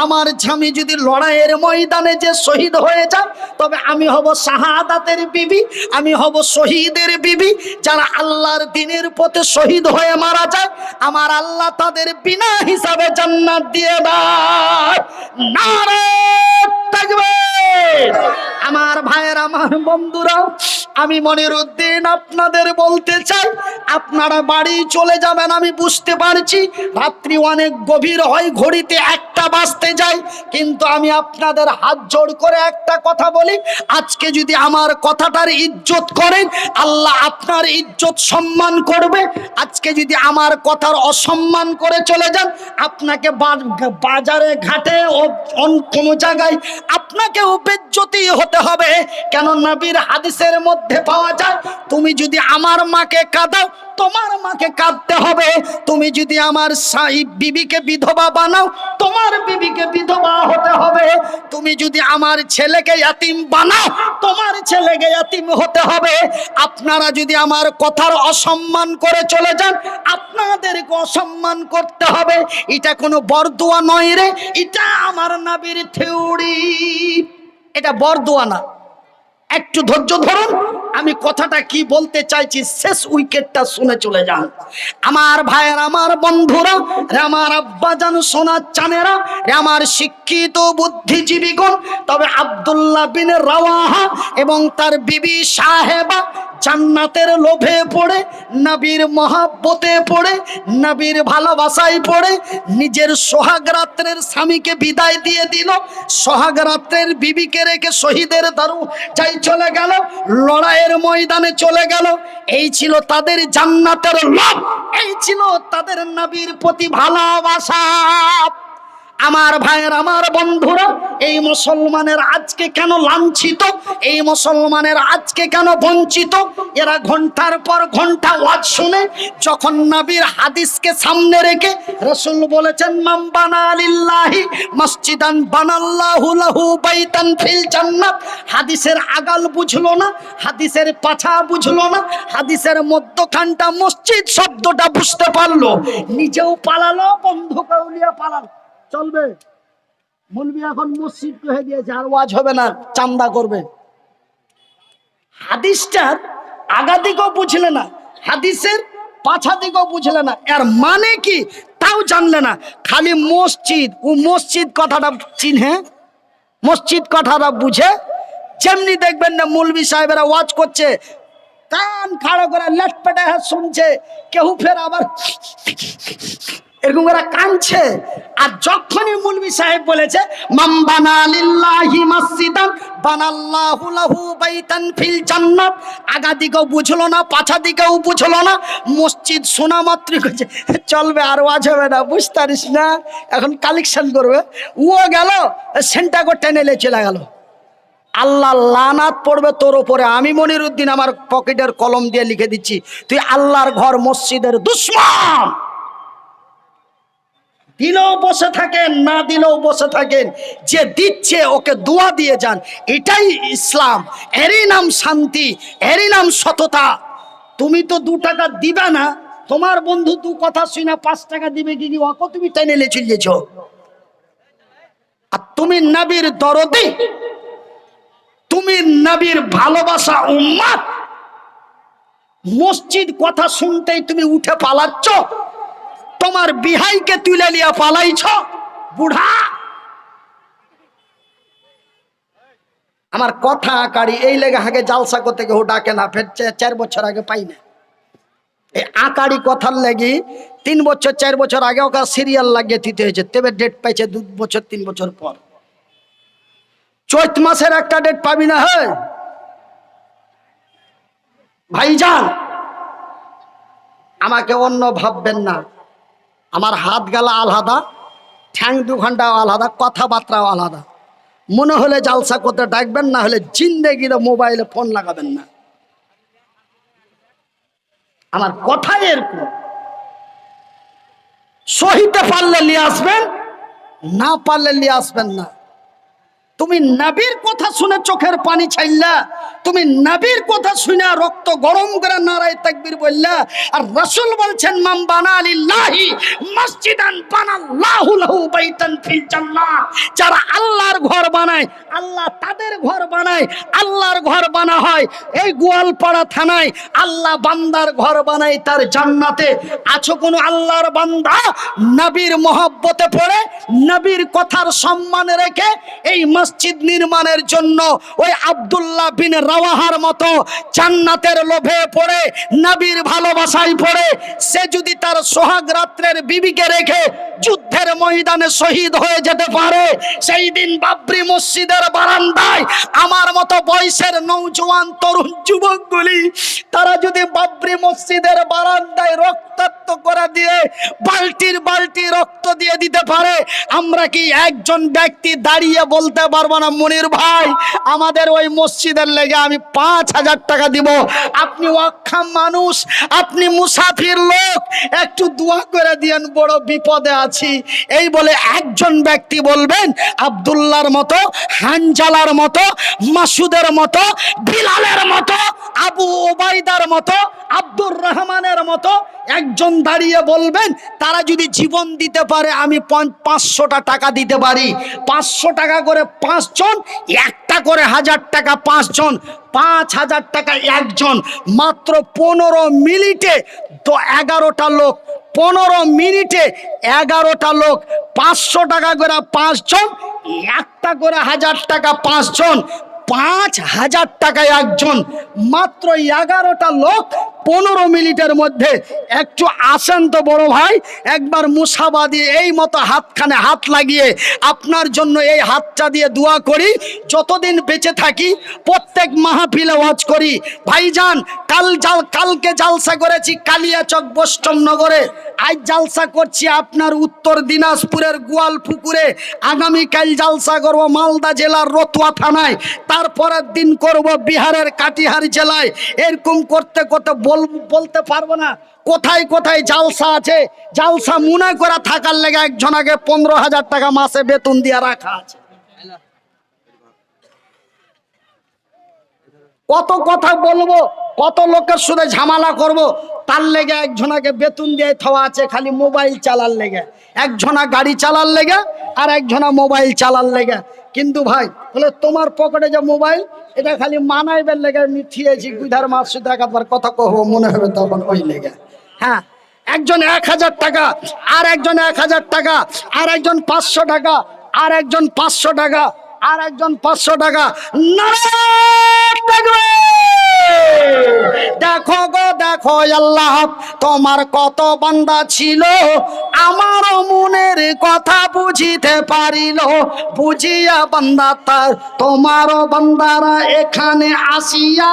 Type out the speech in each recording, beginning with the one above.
আমার স্বামী যদি লড়াইয়ের ময়দানে যে শহীদ হয়ে যায়, তবে আমি হব শাহাদাতের বিবি, আমি হব শহীদের বিবি। যারা আল্লাহর দ্বীনের পথে শহীদ হয়ে মারা যায়, আমার আল্লাহ তাদের বিনা হিসাবে জান্নাত দিয়ে দেয়। নারে তাকবীর! আমার ভাইয়ের, আমার বন্ধুরা, আমি মনিরউদ্দিন আপনাদের বলতে চাই, আপনারা বাড়ি চলে যাবেন আমি বুঝতে পারছি, রাত্রি অনেক গভীর হয়, ঘড়িতে 1টা বাজতে যায়, কিন্তু আমি আপনাদের হাত জোড় করে একটা কথা বলি, আজকে যদি আমার কথাটার ইজ্জত করেন, আল্লাহ আপনার ইজ্জত সম্মান করবে। আজকে যদি আমার কথার অসম্মান করে চলে যান, আপনাকে বাজারে ঘাটে ও কোনো জায়গায় আপনাকেও বেজ্জতি হতে হবে। কেন? নবীর হাদিসের মধ্যে পাওয়া যায়, তুমি যদি আমার মাকে কাঁদাও, তোমার মাকে কাঁদতে হবে। তুমি যদি আমার বিবিকে বিধবা বানাও, তোমার বিবিকে বিধবা হতে হবে। তুমি যদি আমার ছেলেকে ইয়াতিম বানাও, তোমার ছেলেকে ইয়াতিম হতে হবে। আপনারা যদি আমার কথার অসম্মান করে চলে যান, আপনাদেরকে অসম্মান করতে হবে। এটা কোনো বরদোয়া নয় রে, এটা আমার নবীর থিওরি, এটা বরদোয়া না। একটু ধৈর্য ধরুন, আমি কথাটা কি বলতে চাইছি শেষ উইকেটটা শুনে চলে যান। আমার ভাইয়ের, আমার বন্ধুরা, আমার আব্বাজান, সোনার চানেরা, আমার শিক্ষিত বুদ্ধিজীবীগণ, তবে আব্দুল্লাহ বিন রাওয়াহা এবং তার বিবি সাহেবা জান্নাতের লোভে পড়ে, নবীর মহাব্বতে পড়ে, নবীর ভালোবাসায় পড়ে নিজের সোহাগ রাত্রের স্বামীকে বিদায় দিয়ে দিল, সোহাগ রাত্রের বিবিকে রেখে শহীদের দারু যাই চলে গেল, লড়াইয়ের ময়দানে চলে গেল। এই ছিল তাদের জান্নাতের লোভ, এই ছিল তাদের নবীর প্রতি ভালোবাসা। আমার ভাইয়ের, আমার বন্ধুরা, এই মুসলমানের আজকে কেন লাঞ্ছিত, এই মুসলমানের আজকে কেন বঞ্চিত? এরা ঘন্টার পর ঘন্টা ওয়াজ শুনে, যখন নবীর হাদিসকে সামনে রেখে রাসূল বলেছেন, মান বানা লিল্লাহি মসজিদান বানাল্লাহু লাহু বাইতান ফিল জান্নাত, হাদিসের আগাল বুঝলো না, হাদিসের পাছা বুঝলো না, হাদিসের মধ্যখানটা মসজিদ শব্দটা বুঝতে পারলো, নিজেও পালালো, বন্ধু কাউলিয়া পালালো। চলবে? মুলবি এখন মসজিদ কহে দিয়েছে, আর ওয়াজ হবে না, চান্দা করবে। হাদিসটার আগা দিকেও বুঝলে না, হাদিসের পাছা দিকেও বুঝলে না, এর মানে কি তাও জানলে না, খালি মসজিদ ও মসজিদ কথাটা চিনে, মসজিদ কথাটা বুঝে। যেমনি দেখবেন না মুলবি সাহেবেরা ওয়াজ করছে, কান খাড়া করে লেট পেটে শুনছে, কেউ ফের আবার এরকম করে কাঁদছে। আর যখনই মুলবি সাহেব বলেছে, মান বানা লিল্লাহি মসজিদান বানাল্লাহু লাহু বাইতান ফিল জান্নাত, আগা দিকেও বুঝলো না, পাছা দিকেও বুঝলো না, মসজিদ শোনা মাত্রই কইছে চলবে, আর ওয়াজ হবে না, বুঝতে পারিস না, এখন কালেকশন করবে। ও গেল সেন্টাগো টেনেলে চলে গেল। আল্লাহ লানাত পড়বে তোর উপরে। আমি মনিরউদ্দিন আমার পকেটের কলম দিয়ে লিখে দিচ্ছি, তুই আল্লাহর ঘর মসজিদের দুশমন। দিলেও বসে থাকেন, না দিলেও বসে থাকেন, যে দিচ্ছে ওকে দোয়া দিয়ে যান, এটাই ইসলাম, এরই নাম শান্তি, এরই নাম সততা। তুমি তো 2 টাকা দিবে না, তোমার বন্ধু 2 কথা শুনে 5 টাকা দিবে কি ওকে তুমি টেনে লে চলিয়েছ। আর তুমি নবীর দরদি, তুমি নবীর ভালোবাসা উম্মত, মসজিদ কথা শুনতেই তুমি উঠে পালাচ্ছ, তোমার বিহাইকে তুলে লিয়া পালাইছ। বুড়া আমার কথা আকারি, এই লেগে আগে জালসা করতে কেউ ডাকে না, ফের 4 বছর আগে পাই না। এই আকারি কথার লেগে 3 বছর 4 বছর আগে ওকে সিরিয়াল লাগিয়ে দিতে হয়েছে, তবে ডেট পাইছে 2 বছর 3 বছর পর। চৈত মাসের একটা ডেট পাবি না। হয় ভাইজান, আমাকে অন্য ভাববেন না, আমার হাত গালা আলাদা, ঠ্যাং 2 ঘন্টাও আলাদা, কথাবার্তাও আলাদা। মনে হলে জালসা করতে ডাকবেন, না হলে জিন্দেগিতে মোবাইলে ফোন লাগাবেন না। আমার কথাই এরকম, সহিতে পারলে নিয়ে আসবেন, না পারলে নিয়ে আসবেন না। তুমি নবীর কথা শুনে চোখের পানি ছাইল্লা, তুমি নবীর কথা শুনে রক্ত গরম করে নারায়ে তাকবীর বললা। আর রাসূল বলছেন মান বানা লিল্লাহি মসজিদান বানাল্লাহু লাহু বাইতান ফিল জান্নাহ। যারা আল্লাহর ঘর বানায়, আল্লাহ তাদের ঘর বানায়। আল্লাহর ঘর বানা হয় এই গোয়ালপাড়া থানায়, আল্লাহ বান্দার ঘর বানায় তার জান্নাতে। আছো কোন আল্লাহর বান্দা নবীর মহব্বতে পড়ে, নবীর কথার সম্মান রেখে এই মসজিদ নির্মাণের জন্য ওই আব্দুল্লাহ বিন রাওয়াহার মতো জান্নাতের লোভে পড়ে, নবীর ভালোবাসায় পড়ে, সে যদি তার সোহাগ রাত্রের বিবিকে রেখে যুদ্ধের ময়দানে শহীদ হয়ে যেতে পারে, সেই দিন বাবরি মসজিদের বারান্দায় আমার মতো বয়সের নওজোয়ান তরুণ যুবকগুলি তারা যদি বাবরি মসজিদের বারান্দায় রক্তাক্ত করে দিয়ে বালতির বালতি রক্ত দিয়ে দিতে পারে, আমরা কি একজন ব্যক্তি দাঁড়িয়ে বলতে পারবো না মনির ভাই আমাদের ওই মসজিদের লেগে আমি 5,000 টাকা দিব? আপনি অক্ষম মানুষ, আপনি মুসাফির লোক, একটু দোয়া করে দিয়েন, বড় বিপদে আছি। এই বলে একজন ব্যক্তি বলবেন আব্দুল্লাহর মতো, হানজালার মতো, মাসুদের মতো, বিলালের মতো, আবু ওবাইদার মতো, আব্দুর রহমানের মতো একজন দাঁড়িয়ে বলবেন তারা যদি জীবন দিতে পারে আমি 500টা টাকা দিতে পারি। 500 টাকা করে 5 জন, 1টা করে 1000 টাকা 5 জন, 5,000 টাকা একজন। মাত্র 15 মিনিটে তো 11টা লোক, 15 মিনিটে 11টা লোক, 500 টাকা করে 5 জন, 1টা করে 1000 টাকা 5 জন, 5,000 টাকায় একজন। মাত্র 11টা লোক 15 মিনিটের মধ্যে। একটু আসেন তো বড় ভাই, একবার মুসাবা দিয়ে এই মতো হাতখানে হাত লাগিয়ে আপনার জন্য এই হাতটা দিয়ে দোয়া করি। যতদিন বেঁচে থাকি প্রত্যেক মাহফিলে ওয়াজ করি। ভাইজান কালকে জালসা করেছি কালিয়াচক বৈষ্ণবনগরে, আজ জালসা করছি আপনার উত্তর দিনাজপুরের গোয়ালপুকুরে, আগামীকাল জালসা করব মালদা জেলার রতুয়া থানায়, তারপরের দিন করব বিহারের কাটিহার জেলায়। এরকম করতে করতে বলতে পারবো না কোথায় কোথায় জালসা আছে। জালসা মনে করা থাকার লেগে একজনাকে 15,000 টাকা মাসে বেতন দিয়ে রাখা আছে। কত কথা বলবো, কত লোকের সাথে ঝামেলা করব, তার লেগে একজনাকে বেতন দিয়ে থাওয়া আছে খালি মোবাইল চালার লেগে, একজনা গাড়ি চালার লেগে আর একজনা মোবাইল চালার লেগে। কিন্তু ভাই বলে তোমার পকেটে যে মোবাইল এটা খালি মানাইবার লেগে মিঠিয়েছি, গুধার মাছ শুধু একবার কথা কহবো মনে হবে তখন ওই লেগে। হ্যাঁ, একজন 1,000 টাকা, আর একজন 1,000 টাকা, আর একজন 500 টাকা, আর একজন 500 টাকা, আর একজন 500 টাকা। দেখো গো দেখো আল্লাহ তোমার কত বান্দা ছিল, আমার মনের কথা বুঝিতে পারিল, বুঝিয়া বান্দা তার তোমার বান্দারা এখানে আসিয়া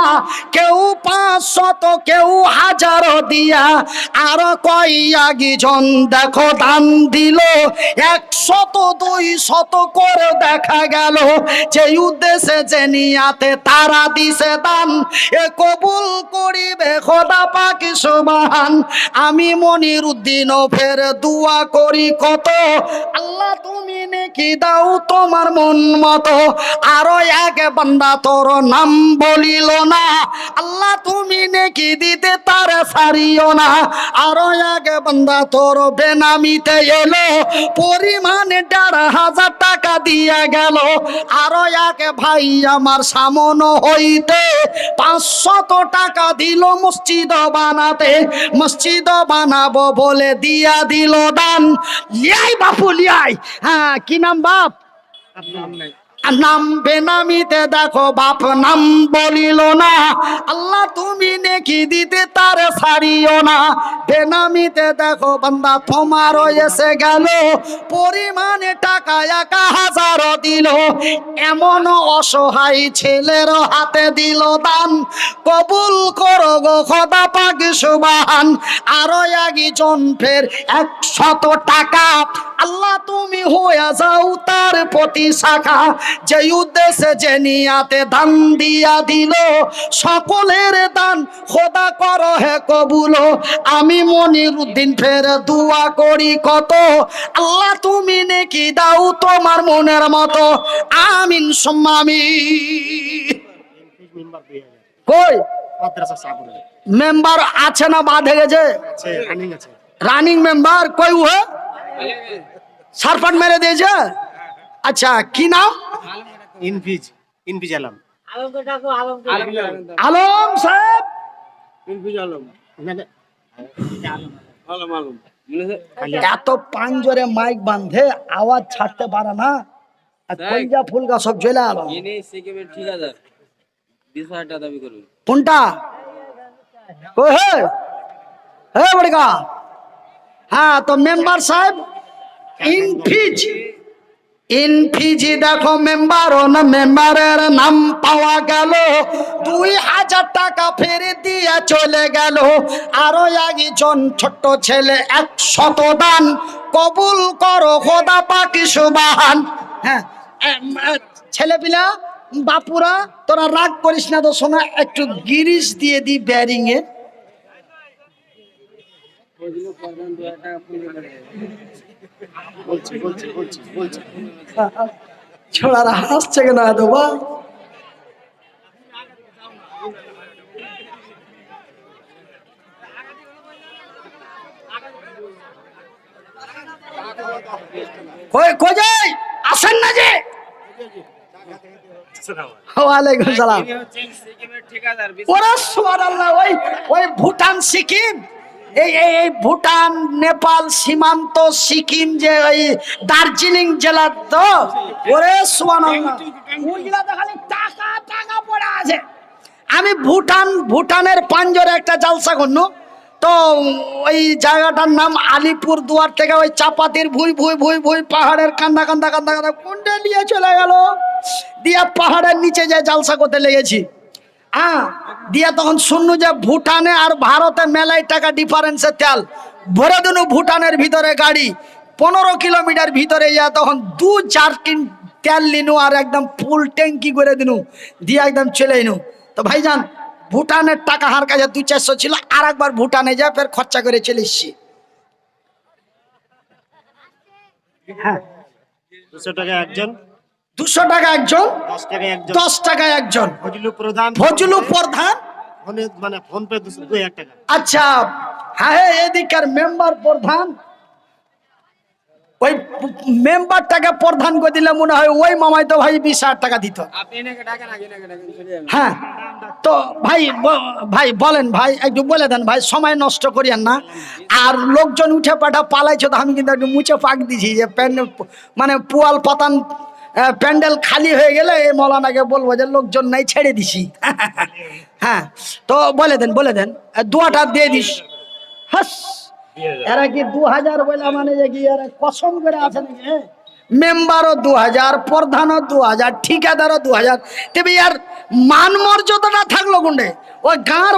কেউ 500 কেউ 1000 দিয়া আর কয়েকজন দেখো দান দিল 100 200 করে দেখা গেল। যে উদ্দেশ্যে যে নিয়াতে তারা দিছে দান এ কবুল করিবে খোদা পাক সুবহান। আমি মনির উদ্দিন ফের দোয়া করি কত, আল্লাহ তুমি নেকি দাও তোমার মন মতো। আরো এক বান্দা তোর নাম বলিল না, আল্লাহ তুমি নেকি দিতে তার সারিও না। আরো এক বান্দা তোর বেনামিতে এলো, পরিমাণে 1,500 টাকা দিয়া গেল। আরো এক ভাই আমার সামনে হইতে 500 টাকা দিল মসজিদ বানাতে, মসজিদ বানাবো বলে দিয়া দিল দান। লিয়াই বাপু লিয়াই। হ্যাঁ, কি নাম বাপ? নাম বেনামিতে দেখো বাপ নাম বলিল না, আল্লাহ তুমি নেকি দিতে তার সারিও না। বেনামিতে দেখো বান্দা তোমারও এসে গেল, পরিমাণে টাকা 1,000 দিল। এমন অসহায় ছেলের হাতে দিল দান, কবুল করো গো খোদা পাক সুবহান। আরো একজন ফের 100 টাকা, আল্লাহ তুমি হয়ে যাও তার প্রতি শাখা। যে উদ্দেশ্যে যে নিয়াতে দান দিয়া দিল, সকলের দান খোদা করো হে কবুল। আমি মনির উদ্দিন ফের দোয়া করি কত, আল্লাহ তুমি নেকি দাও দাও তোমার মনের মতো, আমিন সুম্মা আমিন। কই মেম্বার আছে না বাঁধে গেছে? রানিং মেম্বার কই ও সারপাট মেরে দিয়েছে। আচ্ছা কি নাম? ইনফিজ আলম। আলম সাহেব। এত পাঞ্জরে মাইক বাঁধে আওয়াজ ছাড়তে পারে না, আর কলজা ফুলগা সব জ্বলে আলো। কোনটা কই হে হে বড়িকা? হ্যাঁ তো মেম্বার সাহেব ইনফিজি দেখো মেম্বার না, মেম্বারের নাম পাওয়া গেল, 2000 টাকা ফেরত দিয়ে চলে গেল। আরো একজন ছোট্ট ছেলে 100 দান কবুল করো খোদা পাকি সুবহান। হ্যাঁ ছেলে পিলা বাপুরা তোরা রাগ করিস না তো শোনা, একটু গিরিশ দিয়ে দি ব্যারিং এ। ছোড়ারা হাসছে কেন এত বা? কই যাই আসেন না যে? ওয়ালাইকুম সালাম। ওরে সুবহানাল্লাহ, ওই ভুটান সিকিম, এই ভুটান নেপাল সীমান্ত সিকিম যে ওই দার্জিলিং জেলা তো। ওরে সুবহানাল্লাহ, ওইগুলা দেখালি টাকা টাকা পড়ে আছে। আমি ভুটানের পাঞ্জরে একটা জালসা করনু, তো ওই জায়গাটার নাম আলিপুর দুয়ার থেকে ওই চাপাতির ভুই পাহাড়ের কান্দা কোনটা নিয়ে চলে গেল, দিয়ে পাহাড়ের নিচে যে জালসা করতে লেগেছি। দিয়ে তখন শুনলু যে ভুটানে আর ভারতে মেলাই টাকা ডিফারেন্সে তেল ভরে দিনু। ভুটানের ভিতরে গাড়ি 15 কিলোমিটার ভিতরে যা তখন 2-4 টিন তেল নিনু আর একদম ফুল ট্যাঙ্কি করে দিনু, দিয়ে একদম চলে এনু। তো ভাইজান ভুটানের টাকা হার কাছে 200-400 ছিল, আর একবার ভুটানে যা ফের খরচা করে চলে এসছি। হ্যাঁ 200 টাকা একজন, 200 টাকা একজন, 10 টাকা একজন। ফজলু প্রধান মানে ফোন পে 2000 টাকা। আচ্ছা হ্যাঁ এদিকার মেম্বার প্রধান, ওই মেম্বারটাকে প্রধান করে দিলে মনে হয় ওই মামাই তো ভাই 20,000 টাকা দিত। হ্যাঁ তো ভাই বলেন ভাই, একটু বলে দেন ভাই, সময় নষ্ট করিয়েন না। আর লোকজন উঠে পাঠা পালাইছে, তো আমি কিন্তু একটু মুছে পাক দিছি যে মানে পুয়াল পাতান প্যান্ডেল খালি হয়ে গেলে এই মৌলানাকে বলবো যে লোকজন নাই, ছেড়ে দিছি। হ্যাঁ তো বলে দেন দুয়াটা দিয়ে দিস। হাস এরা কি 2000 বলে মানে যে কি এরা কসম করে আছে নাকি? মেম্বারও 2000, প্রধানও 2000, ঠিকাদারও 2000। তবে আর মান মর্যাদাটা থাকলো কোনটা? ওই গাঁর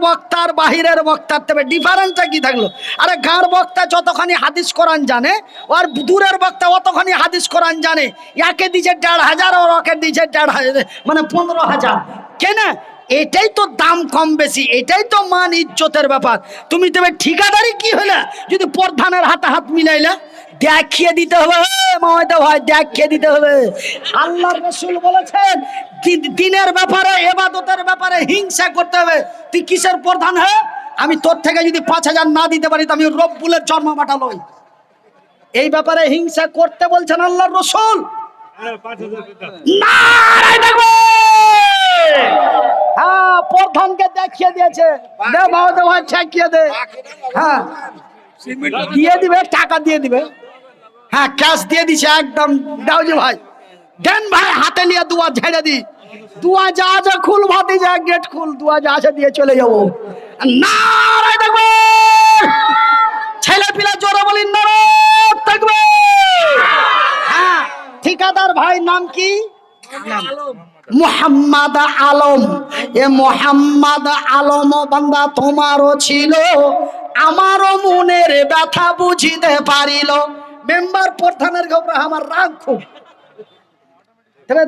বক্তার বাহিরের বক্তার তবে ডিফারেন্সটা কি থাকলো? আরে গাঁর বক্তা যতখানি হাদিস কোরআন জানে, আর দূরের বক্তা অতখানি হাদিস কোরআন জানে। একে দিছে 1500 আর ওকে দিছে 1500, মানে 15,000। কেন? এটাই তো দাম কম বেশি, এটাই তো মান ইজ্জতের ব্যাপার। তুমি তবে ঠিকাদারি কি হলে যদি প্রধানের হাতে হাত মিলাইলে দেখিয়ে দিতে হবে, মামাইদা ভাই দেখিয়ে দিতে হবে। আল্লাহর রাসূল বলেছেন দিনের ব্যাপারে ইবাদতের ব্যাপারে হিংসা করতে হবে। তুই কিসের প্রধান? আমি তোর থেকে যদি 5000 না দিতে পারি তো আমি রব্বুলের জন্ম বাটা লই। এই ব্যাপারে হিংসা করতে বলছেন আল্লাহর রাসূল। নারায়ে তাকবীর। হ্যাঁ প্রধানকে দেখিয়ে দিয়েছে, দে মামাইদা ভাই ঠেকিয়ে দে। হ্যাঁ দিয়ে দিবে, টাকা দিয়ে দিবে। হ্যাঁ ক্যাশ দিয়ে দিছে একদম। দাও যে ভাই দেন ভাই, হাতে নিয়ে দুয়া ঝেড়ে দি। দুয়া যা আছে খুল, ভাতি যা গেট খুল, দুয়া যা আছে দিয়ে চলে যাবো। নারায়ে তাকবীর। ছেলে পিলা জোরে বলি নারায়ে তাকবীর। হ্যাঁ ঠিকাদার ভাই নাম কি? মোহাম্মদ আলম। এ মোহাম্মদ আলম বান্দা তোমারও ছিল, আমারও মনের ব্যথা বুঝিতে পারিল। মেম্বার প্রধানের খবর আমার রাগ খুব।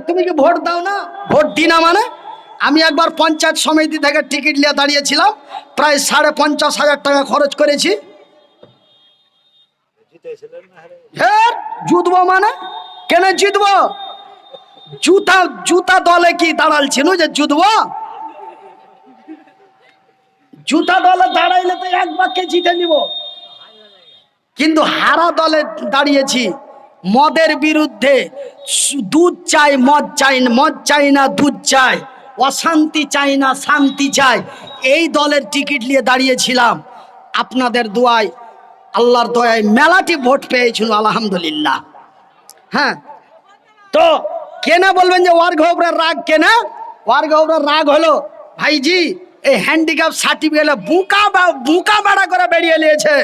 তুমি কি ভোট দাও না? ভোট দি না মানে? আমি একবার পঞ্চায়েত সমিতি থেকে টিকিট নিয়ে দাঁড়িয়েছিলাম, প্রায় 55,000 টাকা খরচ করেছি। হ্যাঁ জিতবো মানে কেন জিতবো? জুতা জুতা দলে কি দাঁড়াল ছিল যে জিতবো? জুতা দলে দাঁড়াইলে তো এক বাক্যে জিতে নিব, কিন্তু হারা দলে দাঁড়িয়েছি মদের বিরুদ্ধে। দুধ চাই মদ চাই, মদ চাই না দুধ চাই, অশান্তি চাই না শান্তি চাই, এই দলের টিকিট নিয়ে দাঁড়িয়েছিলাম। আপনাদের দোয়ায় আল্লাহর দয়ায় মেলাটি ভোট পেয়েছিল আলহামদুলিল্লাহ। হ্যাঁ, তো কেনা বলবেন যে ওয়ার ঘবরের রাগ কেনা? ওয়ার ঘবরের রাগ হলো ভাইজি এই হ্যান্ডিক্যাপ সার্টিফিকেট বুকা বাড়া করে বেরিয়ে নিয়েছে।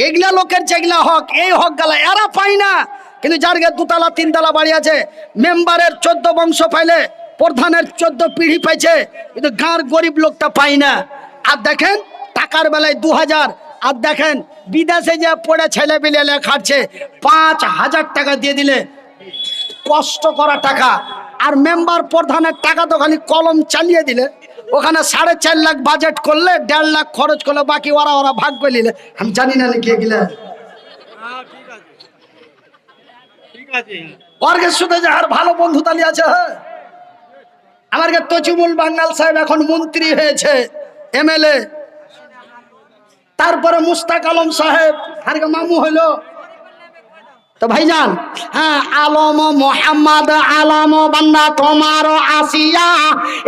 এগুলা লোকের যেগুলা হক, এই হক গালা এরা পায় না, কিন্তু যার গে দুতলা তিনতলা বাড়ি আছে, মেম্বারের 14 বংশ পাইলে, প্রধানের 14 পিঢ়ি পাইছে, কিন্তু গাঁর গরিব লোকটা পায় না। আর দেখেন টাকার বেলায় 2000, আর দেখেন বিদেশে যে পড়ে ছেলে বিলে খাচ্ছে 5000 টাকা দিয়ে দিলে কষ্ট করা টাকা। আর মেম্বার প্রধানের টাকা তো খালি কলম চালিয়ে দিলে, ওখানে 4.5 লাখ বাজেট করলে 1.5 লাখ খরচ করলে, বাকি ওরা ওরা ভাগ করে নিলে। আমি জানি না লিখে গেলে ওর সাথে যে আর ভালো বন্ধু তালি আছে। হ্যাঁ, আমার তজিমুল বাঙ্গাল সাহেব এখন মন্ত্রী হয়েছে, এমএলএ। তারপরে মুস্তাক আলম সাহেব আর মামু হইলো। তো ভাইজান, হ্যাঁ, আলম মোহাম্মদ আলম বান্দা তোমার আসিয়া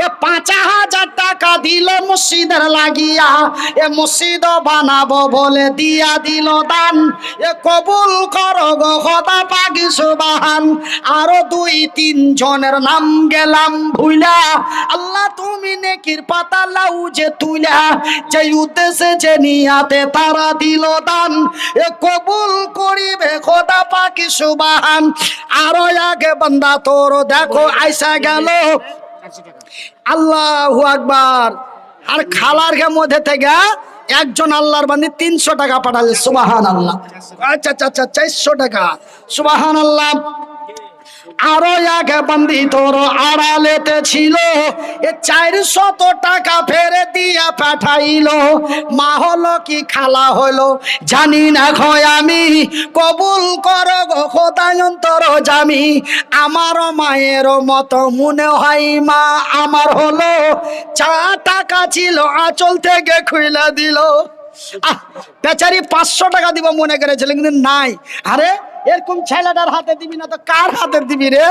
এ 5000 টাকা দিল মসজিদের লাগিয়া, এ মসজিদ বানাবো বলে দিয়া দিল দান, এ কবুল করো গো খোদা পাক সুবহান। আরো 2-3 জনের নাম গেলাম ভুইলা, আল্লাহ তুমি নেকির পাতা লাউ যে তুলা, যে উদ্দেশ্যে যে নিয়াতে তারা দিল দান, এ কবুল করিবে খোদা পাক সুবহান। আরো আগে বান্দা তোর দেখো আইসা গেল, আল্লাহু আকবার। আর খালার মধ্যে থেকে একজন আল্লাহর বান্দী 300 টাকা পাঠালে, সুবহানাল্লাহ। আচ্ছা আচ্ছা আচ্ছা 400 টাকা, সুবহানাল্লাহ। আরো আগে বান্দি তোর আড়ালেতে ছিল, এ 400 টাকা ফেরে দিয়া পাঠাইলো। মা হলো কি খালা হলো জানি না খয় আমি, কবুল করো গো খোদায় অন্তর জামি। আমার মায়ের মতো মনে হয় মা আমার হলো, 4 টাকা ছিল আঁচল থেকে খুইলা দিল। বেচারি 500 টাকা দিব মনে করেছিল, কিন্তু নাই। আরে এরকম ছেলেটার হাতে দিবি না তো কার হাতে দিবি রে?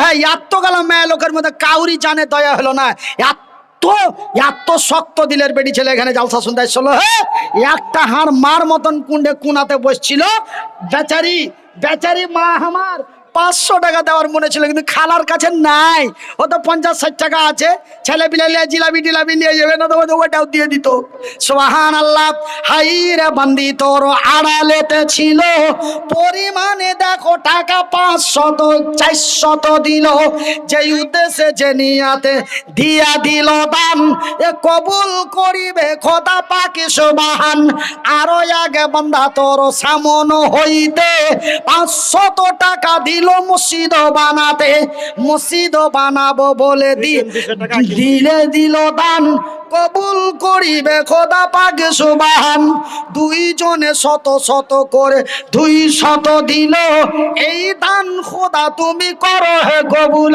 হ্যাঁ, এত গেলা মেয়ে লোকের মধ্যে কাউরি জানে দয়া হলো না। এত শক্ত দিলের বেটি ছেলে এখানে জালসা শুনতে আসছিল। হ্যাঁ, একটা হাড় মার মতন কুন্ডে কুনাতে বসছিল। বেচারি মা আমার 500 টাকা দেওয়ার মনে ছিল, কিন্তু খালার কাছে নাই। ও তো 50-60 টাকা আছে, ছেলে পিলে জিলাপি টিলাপি নিয়ে যাবে না, তো ওটাও দিয়ে দিত। সুবহানাল্লাহ। হাই রে বান্দি তোর আড়ালেতে ছিল, পরিমাণে দেখো টাকা 500-400 দিল, যে উদ্দেশ্যে যে নিয়াতে দিয়া দিল দান, এ কবুল করিবে খোদা পাক সুবহান। আরো আগে বান্দা তোর সামন হইতে 500 টাকা দিল মসজিদ বানাতে, মসজিদ বানাবো বলে দিল দান, কবুল করিবে খোদা পাক সুবহান। 2 জনে 100 করে 200 দিল, এই দান খোদা তুমি করো হে কবুল।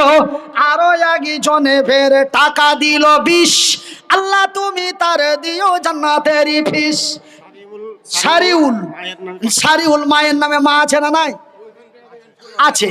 আরো আগে জনে ফের টাকা দিল 20, আল্লাহ তুমি তার দিও জান্নাতের ফিস। সারিউল মায়ের নামে মা আছে না নাই? আছে।